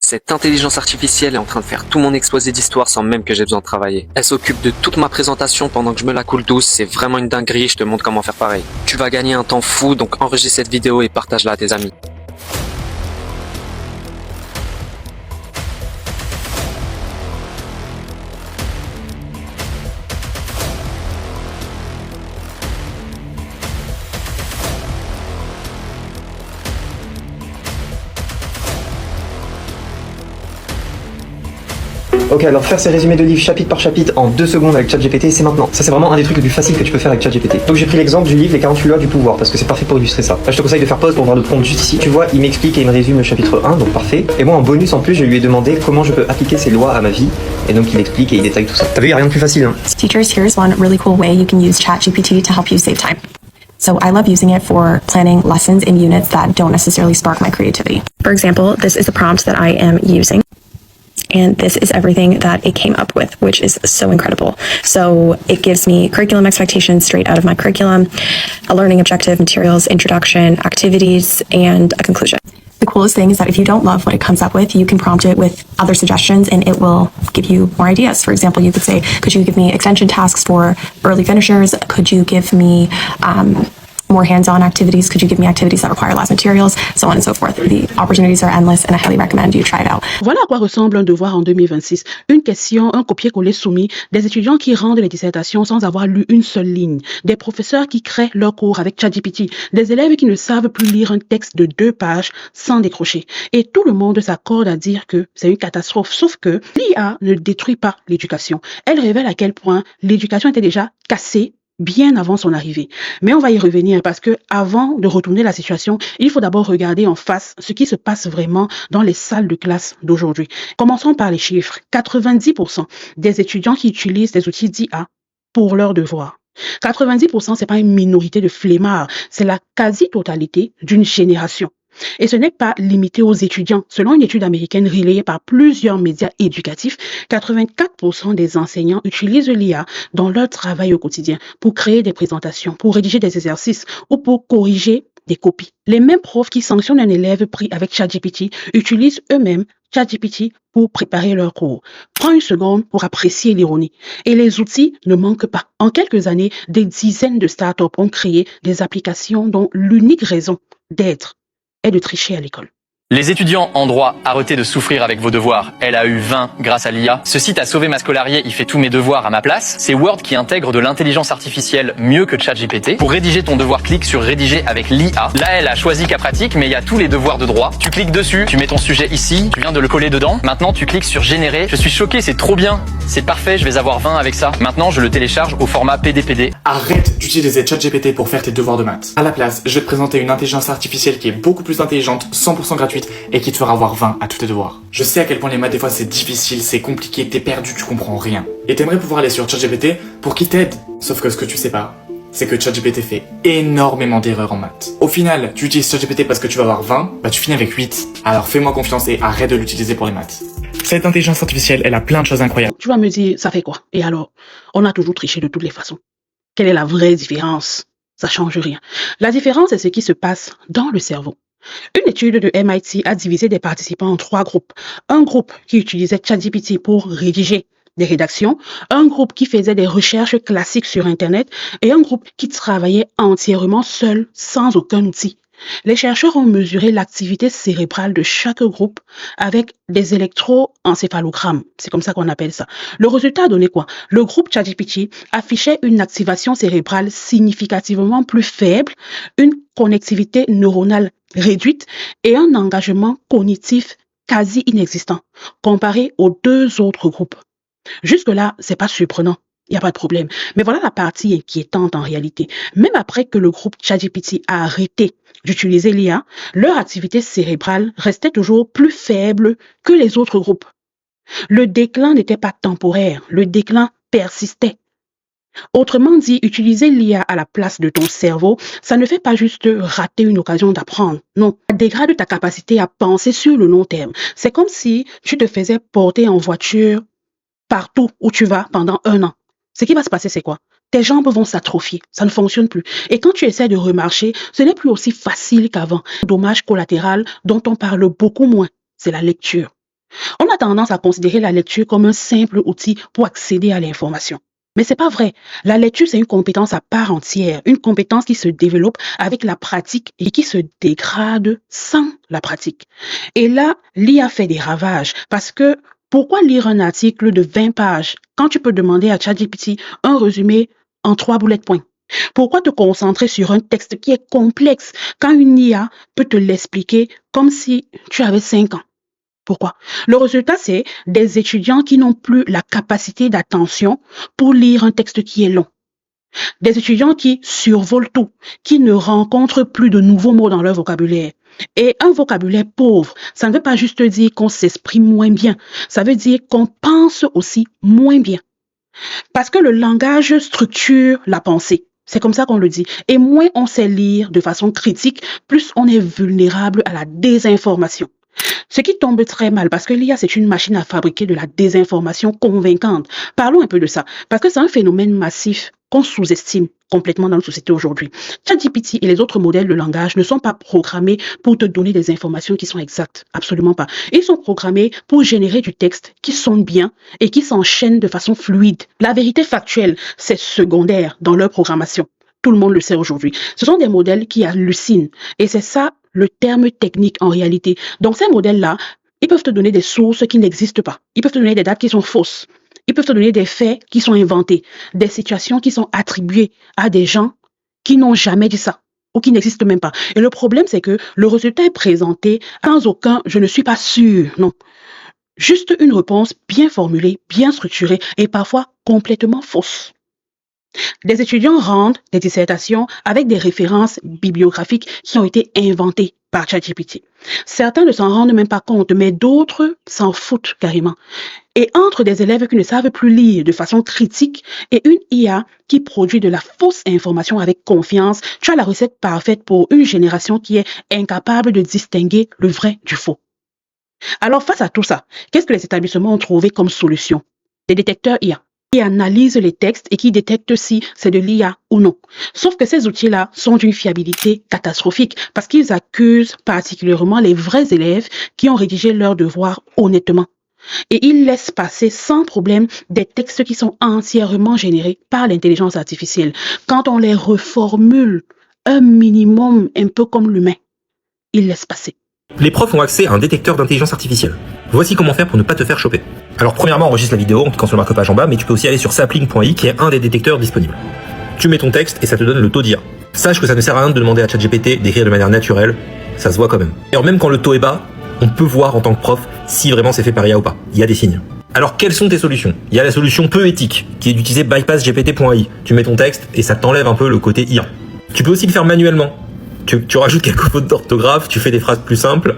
Cette intelligence artificielle est en train de faire tout mon exposé d'histoire sans même que j'ai besoin de travailler. Elle s'occupe de toute ma présentation pendant que je me la coule douce, c'est vraiment une dinguerie, je te montre comment faire pareil. Tu vas gagner un temps fou, donc enregistre cette vidéo et partage-la à tes amis. Ok, alors faire ces résumés de livres chapitre par chapitre en 2 secondes avec ChatGPT, c'est maintenant. Ça, c'est vraiment un des trucs les plus faciles que tu peux faire avec ChatGPT. Donc j'ai pris l'exemple du livre Les 48 lois du pouvoir, parce que c'est parfait pour illustrer ça. Là, je te conseille de faire pause pour voir le prompt juste ici. Tu vois, il m'explique et il me résume le chapitre 1, donc parfait. Et moi, en bonus, en plus, je lui ai demandé comment je peux appliquer ces lois à ma vie. Et donc il explique et il détaille tout ça. T'as vu, il n'y a rien de plus facile, hein. Teachers, here's one really cool way you can use ChatGPT to help you save time. So I love using it for planning lessons in units that don't necessarily spark my creativity. For example, this is the prompt that I am using. And this is everything that it came up with, which is so incredible. So it gives me curriculum expectations straight out of my curriculum, a learning objective, materials, introduction, activities, and a conclusion. The coolest thing is that if you don't love what it comes up with, you can prompt it with other suggestions and it will give you more ideas. For example, you could say, could you give me extension tasks for early finishers? Could you give me more hands-on activities? Could you give me activities that require less materials? So on and so forth. The opportunities are endless and I highly recommend you try it out. Voilà à quoi ressemble un devoir en 2026. Une question, un copier-coller soumis, des étudiants qui rendent les dissertations sans avoir lu une seule ligne, des professeurs qui créent leurs cours avec ChatGPT, des élèves qui ne savent plus lire un texte de 2 pages sans décrocher. Et tout le monde s'accorde à dire que c'est une catastrophe, sauf que l'IA ne détruit pas l'éducation. Elle révèle à quel point l'éducation était déjà cassée bien avant son arrivée. Mais on va y revenir parce que avant de retourner la situation, il faut d'abord regarder en face ce qui se passe vraiment dans les salles de classe d'aujourd'hui. Commençons par les chiffres. 90% des étudiants qui utilisent des outils d'IA pour leurs devoirs. 90%, c'est pas une minorité de flemmards, c'est la quasi-totalité d'une génération. Et ce n'est pas limité aux étudiants. Selon une étude américaine relayée par plusieurs médias éducatifs, 84% des enseignants utilisent l'IA dans leur travail au quotidien pour créer des présentations, pour rédiger des exercices ou pour corriger des copies. Les mêmes profs qui sanctionnent un élève pris avec ChatGPT utilisent eux-mêmes ChatGPT pour préparer leur cours. Prends une seconde pour apprécier l'ironie. Et les outils ne manquent pas. En quelques années, des dizaines de startups ont créé des applications dont l'unique raison d'être est de tricher à l'école. Les étudiants en droit, arrêtez de souffrir avec vos devoirs. Elle a eu 20 grâce à l'IA. Ce site a sauvé ma scolarié, il fait tous mes devoirs à ma place. C'est Word qui intègre de l'intelligence artificielle mieux que ChatGPT. Pour rédiger ton devoir, clique sur rédiger avec l'IA. Là, elle a choisi qu'à pratique, mais il y a tous les devoirs de droit. Tu cliques dessus, tu mets ton sujet ici, tu viens de le coller dedans. Maintenant, tu cliques sur générer. Je suis choqué, c'est trop bien. C'est parfait, je vais avoir 20 avec ça. Maintenant, je le télécharge au format PDPD. Arrête d'utiliser ChatGPT pour faire tes devoirs de maths. À la place, je vais te présenter une intelligence artificielle qui est beaucoup plus intelligente, 100% gratuite et qui te fera avoir 20 à tous tes devoirs. Je sais à quel point les maths des fois c'est difficile, c'est compliqué, t'es perdu, tu comprends rien. Et t'aimerais pouvoir aller sur ChatGPT pour qu'il t'aide. Sauf que ce que tu sais pas, c'est que ChatGPT fait énormément d'erreurs en maths. Au final, tu utilises ChatGPT parce que tu vas avoir 20, bah tu finis avec 8. Alors fais-moi confiance et arrête de l'utiliser pour les maths. Cette intelligence artificielle, elle a plein de choses incroyables. Tu vas me dire, ça fait quoi? Et alors, on a toujours triché de toutes les façons. Quelle est la vraie différence? Ça change rien. La différence, c'est ce qui se passe dans le cerveau. Une étude de MIT a divisé des participants en 3 groupes. Un groupe qui utilisait ChatGPT pour rédiger des rédactions, un groupe qui faisait des recherches classiques sur Internet et un groupe qui travaillait entièrement seul, sans aucun outil. Les chercheurs ont mesuré l'activité cérébrale de chaque groupe avec des électroencéphalogrammes. C'est comme ça qu'on appelle ça. Le résultat a donné quoi? Le groupe ChatGPT affichait une activation cérébrale significativement plus faible, une connectivité neuronale réduite et un engagement cognitif quasi inexistant comparé aux 2 autres groupes. Jusque-là, c'est pas surprenant. Il n'y a pas de problème. Mais voilà la partie inquiétante en réalité. Même après que le groupe ChatGPT a arrêté d'utiliser l'IA, leur activité cérébrale restait toujours plus faible que les autres groupes. Le déclin n'était pas temporaire, le déclin persistait. Autrement dit, utiliser l'IA à la place de ton cerveau, ça ne fait pas juste rater une occasion d'apprendre. Non, ça dégrade ta capacité à penser sur le long terme. C'est comme si tu te faisais porter en voiture partout où tu vas pendant 1 an. Ce qui va se passer, c'est quoi? Tes jambes vont s'atrophier, ça ne fonctionne plus. Et quand tu essaies de remarcher, ce n'est plus aussi facile qu'avant. Dommage collatéral dont on parle beaucoup moins, c'est la lecture. On a tendance à considérer la lecture comme un simple outil pour accéder à l'information. Mais c'est pas vrai. La lecture, c'est une compétence à part entière, une compétence qui se développe avec la pratique et qui se dégrade sans la pratique. Et là, l'IA fait des ravages parce que pourquoi lire un article de 20 pages quand tu peux demander à ChatGPT un résumé en 3 bullet points? Pourquoi te concentrer sur un texte qui est complexe quand une IA peut te l'expliquer comme si tu avais 5 ans? Pourquoi? Le résultat, c'est des étudiants qui n'ont plus la capacité d'attention pour lire un texte qui est long. Des étudiants qui survolent tout, qui ne rencontrent plus de nouveaux mots dans leur vocabulaire. Et un vocabulaire pauvre, ça ne veut pas juste dire qu'on s'exprime moins bien, ça veut dire qu'on pense aussi moins bien. Parce que le langage structure la pensée. C'est comme ça qu'on le dit. Et moins on sait lire de façon critique, plus on est vulnérable à la désinformation. Ce qui tombe très mal parce que l'IA, c'est une machine à fabriquer de la désinformation convaincante. Parlons un peu de ça, parce que c'est un phénomène massif qu'on sous-estime complètement dans notre société aujourd'hui. ChatGPT et les autres modèles de langage ne sont pas programmés pour te donner des informations qui sont exactes. Absolument pas. Ils sont programmés pour générer du texte qui sonne bien et qui s'enchaîne de façon fluide. La vérité factuelle, c'est secondaire dans leur programmation. Tout le monde le sait aujourd'hui. Ce sont des modèles qui hallucinent. Et c'est ça le terme technique en réalité. Donc ces modèles-là, ils peuvent te donner des sources qui n'existent pas. Ils peuvent te donner des dates qui sont fausses. Ils peuvent te donner des faits qui sont inventés, des situations qui sont attribuées à des gens qui n'ont jamais dit ça ou qui n'existent même pas. Et le problème, c'est que le résultat est présenté sans aucun « je ne suis pas sûr ». Non. Juste une réponse bien formulée, bien structurée et parfois complètement fausse. Des étudiants rendent des dissertations avec des références bibliographiques qui ont été inventées par ChatGPT. Certains ne s'en rendent même pas compte, mais d'autres s'en foutent carrément. Et entre des élèves qui ne savent plus lire de façon critique et une IA qui produit de la fausse information avec confiance, tu as la recette parfaite pour une génération qui est incapable de distinguer le vrai du faux. Alors face à tout ça, qu'est-ce que les établissements ont trouvé comme solution? Des détecteurs IA qui analysent les textes et qui détectent si c'est de l'IA ou non. Sauf que ces outils-là sont d'une fiabilité catastrophique parce qu'ils accusent particulièrement les vrais élèves qui ont rédigé leurs devoirs honnêtement. Et ils laissent passer sans problème des textes qui sont entièrement générés par l'intelligence artificielle. Quand on les reformule un minimum, un peu comme l'humain, ils laissent passer. Les profs ont accès à un détecteur d'intelligence artificielle. Voici comment faire pour ne pas te faire choper. Alors premièrement, enregistre la vidéo en cliquant sur le marque-page en bas, mais tu peux aussi aller sur sapling.i qui est un des détecteurs disponibles. Tu mets ton texte et ça te donne le taux d'IA. Sache que ça ne sert à rien de demander à ChatGPT d'écrire de manière naturelle, ça se voit quand même. Et alors même quand le taux est bas, on peut voir en tant que prof si vraiment c'est fait par IA ou pas. Il y a des signes. Alors quelles sont tes solutions? Il y a la solution peu éthique, qui est d'utiliser bypassgpt.ai. Tu mets ton texte et ça t'enlève un peu le côté IA. Tu peux aussi le faire manuellement. Tu rajoutes quelques fautes d'orthographe, tu fais des phrases plus simples,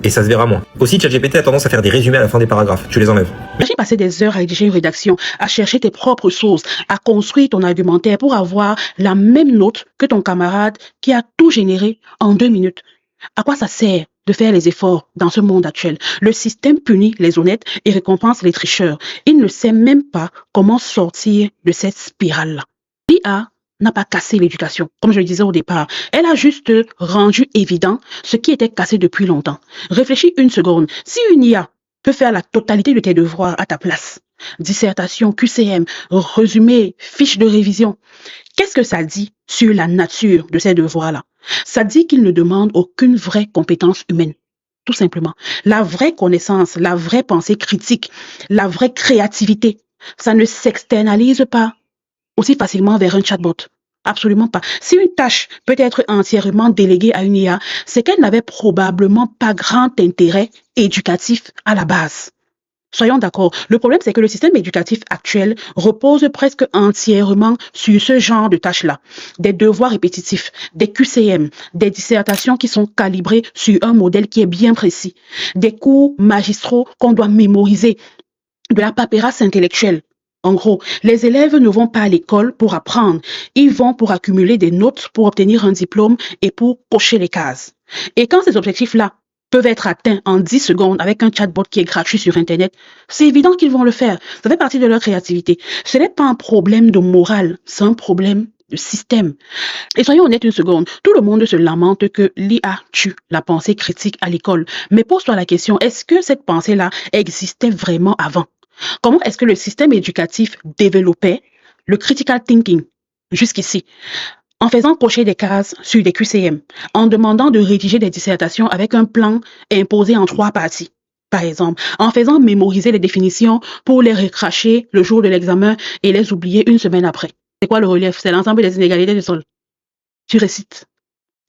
et ça se verra moins. Aussi, ChatGPT a tendance à faire des résumés à la fin des paragraphes. Tu les enlèves. Imagine passer des heures à rédiger une rédaction, à chercher tes propres sources, à construire ton argumentaire pour avoir la même note que ton camarade qui a tout généré en 2 minutes. À quoi ça sert de faire les efforts dans ce monde actuel? Le système punit les honnêtes et récompense les tricheurs. Il ne sait même pas comment sortir de cette spirale-là. L'IA n'a pas cassé l'éducation, comme je le disais au départ. Elle a juste rendu évident ce qui était cassé depuis longtemps. Réfléchis une seconde. Si une IA peut faire la totalité de tes devoirs à ta place, dissertation, QCM, résumé, fiche de révision, qu'est-ce que ça dit sur la nature de ces devoirs-là? Ça dit qu'ils ne demandent aucune vraie compétence humaine. Tout simplement. La vraie connaissance, la vraie pensée critique, la vraie créativité, ça ne s'externalise pas aussi facilement vers un chatbot. Absolument pas. Si une tâche peut être entièrement déléguée à une IA, c'est qu'elle n'avait probablement pas grand intérêt éducatif à la base. Soyons d'accord. Le problème, c'est que le système éducatif actuel repose presque entièrement sur ce genre de tâches-là. Des devoirs répétitifs, des QCM, des dissertations qui sont calibrées sur un modèle qui est bien précis, des cours magistraux qu'on doit mémoriser, de la paperasse intellectuelle. En gros, les élèves ne vont pas à l'école pour apprendre. Ils vont pour accumuler des notes, pour obtenir un diplôme et pour cocher les cases. Et quand ces objectifs-là peuvent être atteints en 10 secondes avec un chatbot qui est gratuit sur Internet, c'est évident qu'ils vont le faire. Ça fait partie de leur créativité. Ce n'est pas un problème de morale, c'est un problème de système. Et soyons honnêtes une seconde, tout le monde se lamente que l'IA tue la pensée critique à l'école. Mais pose-toi la question, est-ce que cette pensée-là existait vraiment avant? Comment est-ce que le système éducatif développait le critical thinking jusqu'ici? En faisant cocher des cases sur des QCM, en demandant de rédiger des dissertations avec un plan imposé en 3 parties. Par exemple, en faisant mémoriser les définitions pour les recracher le jour de l'examen et les oublier une semaine après. C'est quoi le relief? C'est l'ensemble des inégalités du sol. Tu récites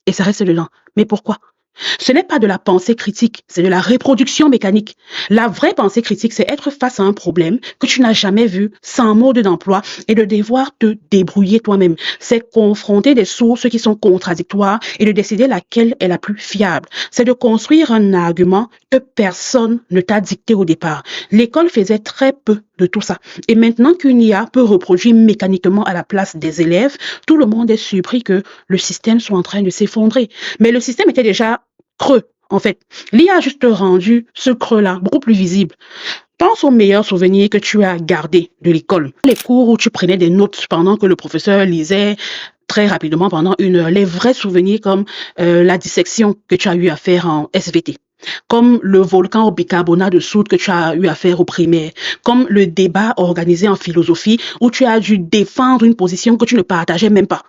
et ça reste dedans. Mais pourquoi? Ce n'est pas de la pensée critique, c'est de la reproduction mécanique. La vraie pensée critique, c'est être face à un problème que tu n'as jamais vu, sans mode d'emploi, et de devoir te débrouiller toi-même. C'est confronter des sources qui sont contradictoires et de décider laquelle est la plus fiable. C'est de construire un argument que personne ne t'a dicté au départ. L'école faisait très peu de tout ça. Et maintenant qu'une IA peut reproduire mécaniquement à la place des élèves, tout le monde est surpris que le système soit en train de s'effondrer. Mais le système était déjà creux, en fait. L'IA a juste rendu ce creux-là beaucoup plus visible. Pense aux meilleurs souvenirs que tu as gardés de l'école. Les cours où tu prenais des notes pendant que le professeur lisait très rapidement pendant 1 heure. Les vrais souvenirs comme la dissection que tu as eu à faire en SVT. Comme le volcan au bicarbonate de soude que tu as eu à faire au primaire, comme le débat organisé en philosophie où tu as dû défendre une position que tu ne partageais même pas.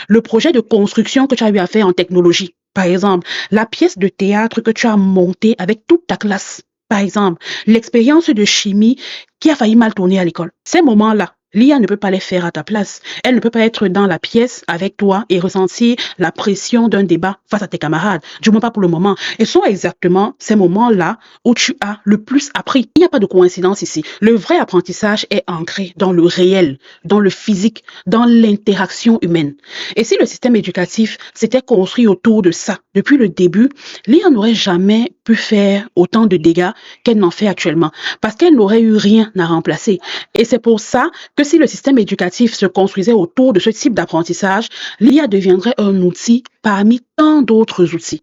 Le projet de construction que tu as eu à faire en technologie, par exemple, la pièce de théâtre que tu as montée avec toute ta classe, par exemple, l'expérience de chimie qui a failli mal tourner à l'école. Ces moments-là, l'IA ne peut pas les faire à ta place. Elle ne peut pas être dans la pièce avec toi et ressentir la pression d'un débat face à tes camarades. Du moins pas pour le moment. Et ce sont exactement ces moments-là où tu as le plus appris. Il n'y a pas de coïncidence ici. Le vrai apprentissage est ancré dans le réel, dans le physique, dans l'interaction humaine. Et si le système éducatif s'était construit autour de ça depuis le début, l'IA n'aurait jamais pu faire autant de dégâts qu'elle n'en fait actuellement. Parce qu'elle n'aurait eu rien à remplacer. Et c'est pour ça que si le système éducatif se construisait autour de ce type d'apprentissage, l'IA deviendrait un outil parmi tant d'autres outils.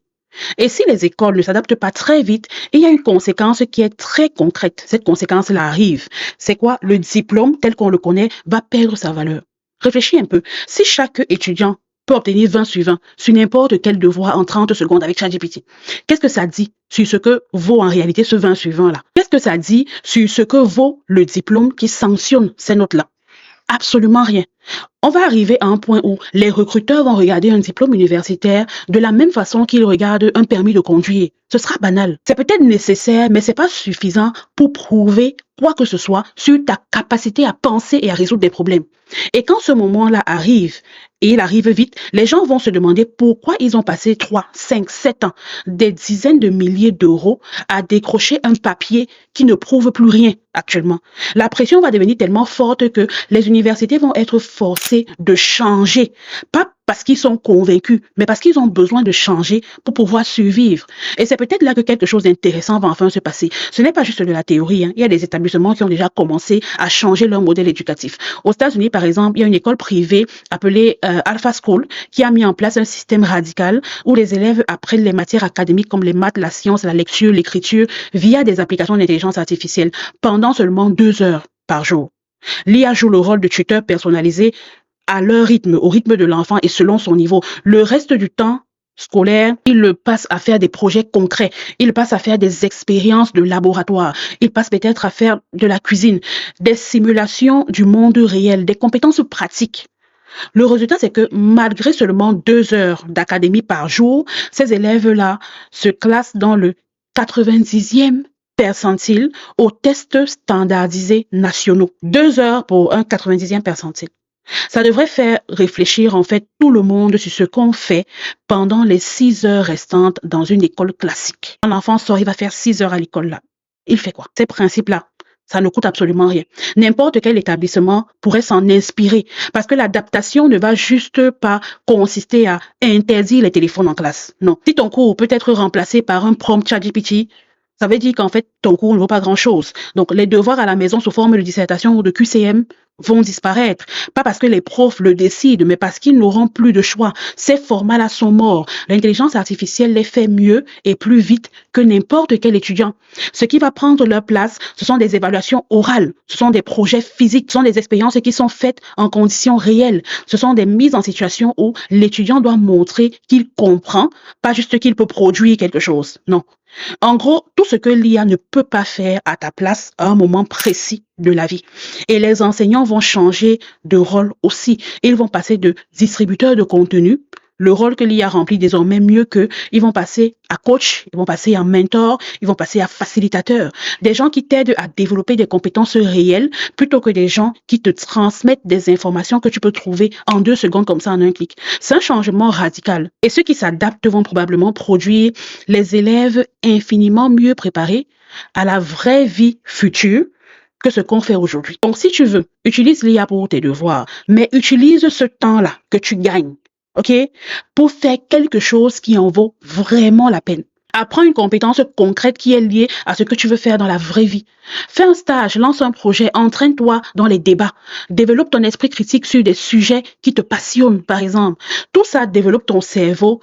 Et si les écoles ne s'adaptent pas très vite, il y a une conséquence qui est très concrète. Cette conséquence-là arrive. C'est quoi? Le diplôme, tel qu'on le connaît, va perdre sa valeur. Réfléchis un peu. Si chaque étudiant peut obtenir 20 sur 20 sur n'importe quel devoir en 30 secondes avec ChatGPT, qu'est-ce que ça dit sur ce que vaut en réalité ce 20 sur 20 là? Qu'est-ce que ça dit sur ce que vaut le diplôme qui sanctionne ces notes-là? Absolument rien. On va arriver à un point où les recruteurs vont regarder un diplôme universitaire de la même façon qu'ils regardent un permis de conduire. Ce sera banal. C'est peut-être nécessaire, mais c'est pas suffisant pour prouver quoi que ce soit sur ta capacité à penser et à résoudre des problèmes. Et quand ce moment-là arrive, et il arrive vite, les gens vont se demander pourquoi ils ont passé 3, 5, 7 ans, des dizaines de milliers d'euros à décrocher un papier qui ne prouve plus rien actuellement. La pression va devenir tellement forte que les universités vont être forcées de changer. Pas parce qu'ils sont convaincus, mais parce qu'ils ont besoin de changer pour pouvoir survivre. Et c'est peut-être là que quelque chose d'intéressant va enfin se passer. Ce n'est pas juste de la théorie, hein. Il y a des établissements qui ont déjà commencé à changer leur modèle éducatif. Aux États-Unis, par exemple, il y a une école privée appelée Alpha School qui a mis en place un système radical où les élèves apprennent les matières académiques comme les maths, la science, la lecture, l'écriture via des applications d'intelligence artificielle pendant seulement 2 heures par jour. L'IA joue le rôle de tuteur personnalisé à leur rythme, au rythme de l'enfant et selon son niveau. Le reste du temps scolaire, il le passe à faire des projets concrets, il passe à faire des expériences de laboratoire, il passe peut-être à faire de la cuisine, des simulations du monde réel, des compétences pratiques. Le résultat, c'est que malgré seulement 2 heures d'académie par jour, ces élèves-là se classent dans le 90e percentile aux tests standardisés nationaux. 2 heures pour un 90e percentile. Ça devrait faire réfléchir en fait tout le monde sur ce qu'on fait pendant les 6 heures restantes dans une école classique. Un enfant sort, il va faire 6 heures à l'école là. Il fait quoi? Ces principes-là, ça ne coûte absolument rien. N'importe quel établissement pourrait s'en inspirer parce que l'adaptation ne va juste pas consister à interdire les téléphones en classe. Non. Si ton cours peut être remplacé par un prompt ChatGPT, Ça veut dire qu'en fait, ton cours ne vaut pas grand-chose. Donc, les devoirs à la maison sous forme de dissertation ou de QCM vont disparaître. Pas parce que les profs le décident, mais parce qu'ils n'auront plus de choix. Ces formats-là sont morts. L'intelligence artificielle les fait mieux et plus vite que n'importe quel étudiant. Ce qui va prendre leur place, ce sont des évaluations orales, ce sont des projets physiques, ce sont des expériences qui sont faites en conditions réelles. Ce sont des mises en situation où l'étudiant doit montrer qu'il comprend, pas juste qu'il peut produire quelque chose. Non. En gros, tout ce que l'IA ne peut pas faire à ta place à un moment précis de la vie. Et les enseignants vont changer de rôle aussi. Ils vont passer de distributeurs de contenu, le rôle que l'IA remplit désormais mieux qu'eux. Ils vont passer à coach, ils vont passer à mentor, ils vont passer à facilitateur. Des gens qui t'aident à développer des compétences réelles plutôt que des gens qui te transmettent des informations que tu peux trouver en 2 secondes comme ça en un clic. C'est un changement radical. Et ceux qui s'adaptent vont probablement produire les élèves infiniment mieux préparés à la vraie vie future que ce qu'on fait aujourd'hui. Donc, si tu veux, utilise l'IA pour tes devoirs, mais utilise ce temps-là que tu gagnes, OK, pour faire quelque chose qui en vaut vraiment la peine. Apprends une compétence concrète qui est liée à ce que tu veux faire dans la vraie vie. Fais un stage, lance un projet, entraîne-toi dans les débats. Développe ton esprit critique sur des sujets qui te passionnent, par exemple. Tout ça développe ton cerveau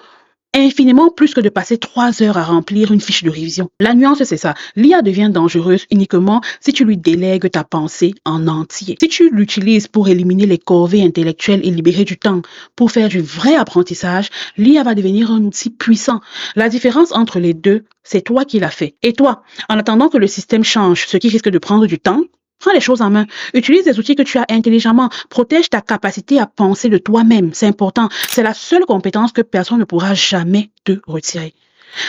infiniment plus que de passer 3 heures à remplir une fiche de révision. La nuance, c'est ça. L'IA devient dangereuse uniquement si tu lui délègues ta pensée en entier. Si tu l'utilises pour éliminer les corvées intellectuelles et libérer du temps pour faire du vrai apprentissage, l'IA va devenir un outil puissant. La différence entre les deux, c'est toi qui l'as fait. Et toi, en attendant que le système change, ce qui risque de prendre du temps, prends les choses en main. Utilise les outils que tu as intelligemment. Protège ta capacité à penser de toi-même. C'est important. C'est la seule compétence que personne ne pourra jamais te retirer.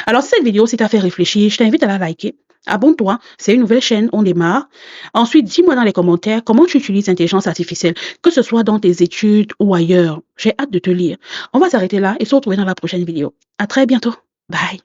Alors, si cette vidéo t'a fait réfléchir, je t'invite à la liker. Abonne-toi. C'est une nouvelle chaîne. On démarre. Ensuite, dis-moi dans les commentaires comment tu utilises l'intelligence artificielle, que ce soit dans tes études ou ailleurs. J'ai hâte de te lire. On va s'arrêter là et se retrouver dans la prochaine vidéo. À très bientôt. Bye.